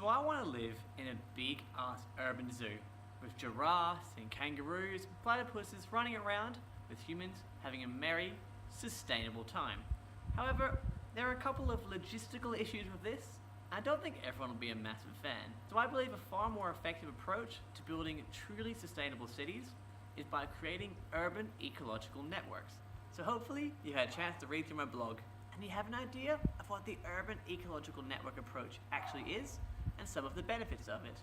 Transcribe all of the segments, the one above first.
So I want to live in a big-ass urban zoo with giraffes and kangaroos and platypuses running around with humans having a merry, sustainable time. However, there are a couple of logistical issues with this. I don't think everyone will be a massive fan. So I believe a far more effective approach to building truly sustainable cities is by creating urban ecological networks. So hopefully you had a chance to read through my blog and you have an idea of what the urban ecological network approach actually is and some of the benefits of it.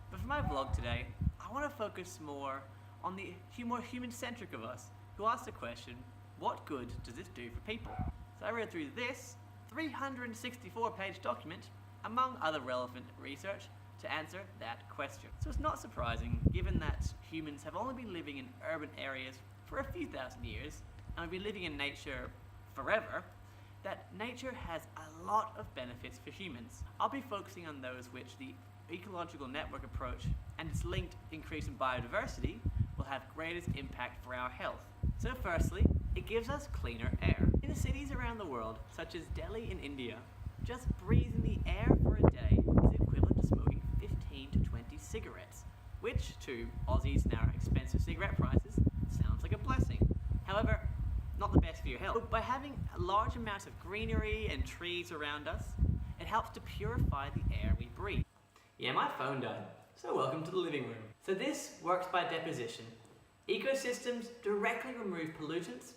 But for my vlog today, I want to focus more on the more human-centric of us who ask the question, what good does this do for people? So I read through this 364-page document, among other relevant research, to answer that question. So it's not surprising, given that humans have only been living in urban areas for a few thousand years, and we've been living in nature forever, that nature has a lot of benefits for humans. I'll be focusing on those which the ecological network approach and its linked increase in biodiversity will have greatest impact for our health. So firstly, it gives us cleaner air. In the cities around the world, such as Delhi in India, just breathing the air for a day is equivalent to smoking 15 to 20 cigarettes, which to Aussies now expensive cigarette prices sounds like a blessing. However, not the best for your health. But by having large amounts of greenery and trees around us, it helps to purify the air we breathe. Yeah, my phone died, so welcome to the living room. So this works by deposition. Ecosystems directly remove pollutants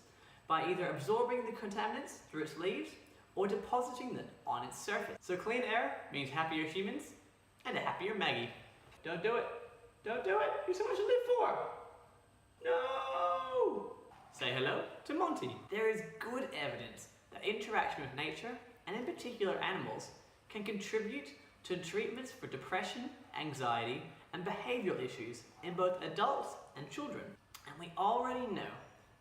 by either absorbing the contaminants through its leaves or depositing them on its surface. So clean air means happier humans and a happier Maggie. Don't do it. Don't do it. There's so much to live for. No! Say hello to Monty. There is good evidence that interaction with nature, and in particular animals, can contribute to treatments for depression, anxiety, and behavioural issues in both adults and children. And we already know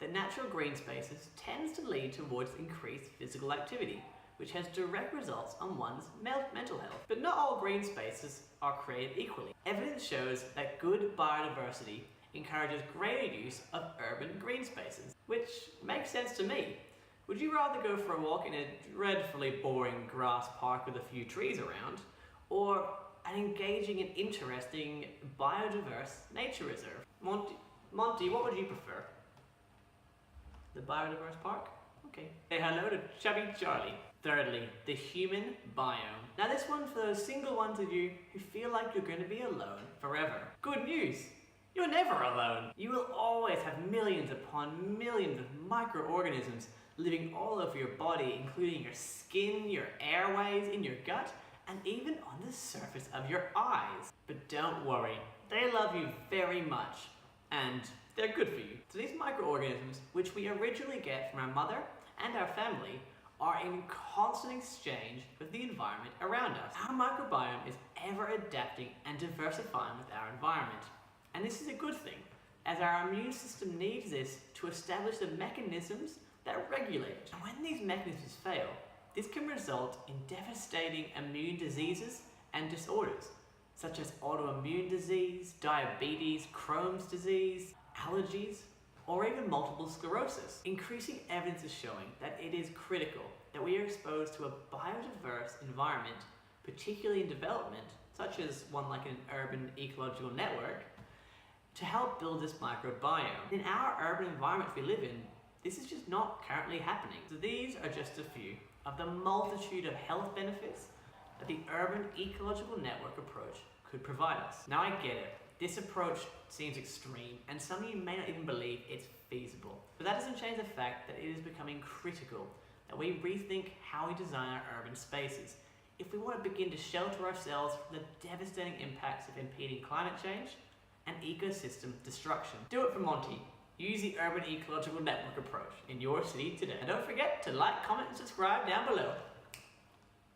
that natural green spaces tends to lead towards increased physical activity, which has direct results on one's mental health. But not all green spaces are created equally. Evidence shows that good biodiversity encourages greater use of urban green spaces, which makes sense to me. Would you rather go for a walk in a dreadfully boring grass park with a few trees around, or an engaging and interesting biodiverse nature reserve? Monty, what would you prefer? The biodiverse park? Okay. Say hello to Chubby Charlie. Thirdly, the human biome. Now this one for those single ones of you who feel like you're going to be alone forever. Good news! You're never alone. You will always have millions upon millions of microorganisms living all over your body, including your skin, your airways, in your gut, and even on the surface of your eyes. But don't worry, they love you very much, and they're good for you. So these microorganisms, which we originally get from our mother and our family, are in constant exchange with the environment around us. Our microbiome is ever adapting and diversifying with our environment. And this is a good thing, as our immune system needs this to establish the mechanisms that regulate it. And when these mechanisms fail, this can result in devastating immune diseases and disorders, such as autoimmune disease, diabetes, Crohn's disease, allergies, or even multiple sclerosis. Increasing evidence is showing that it is critical that we are exposed to a biodiverse environment, particularly in development, such as one like an urban ecological network, to help build this microbiome. In our urban environments we live in, this is just not currently happening. So these are just a few of the multitude of health benefits that the urban ecological network approach could provide us. Now I get it, this approach seems extreme and some of you may not even believe it's feasible. But that doesn't change the fact that it is becoming critical that we rethink how we design our urban spaces if we want to begin to shelter ourselves from the devastating impacts of impeding climate change and ecosystem destruction. Do it for Monty. Use the urban ecological network approach in your city today. And don't forget to like, comment, and subscribe down below.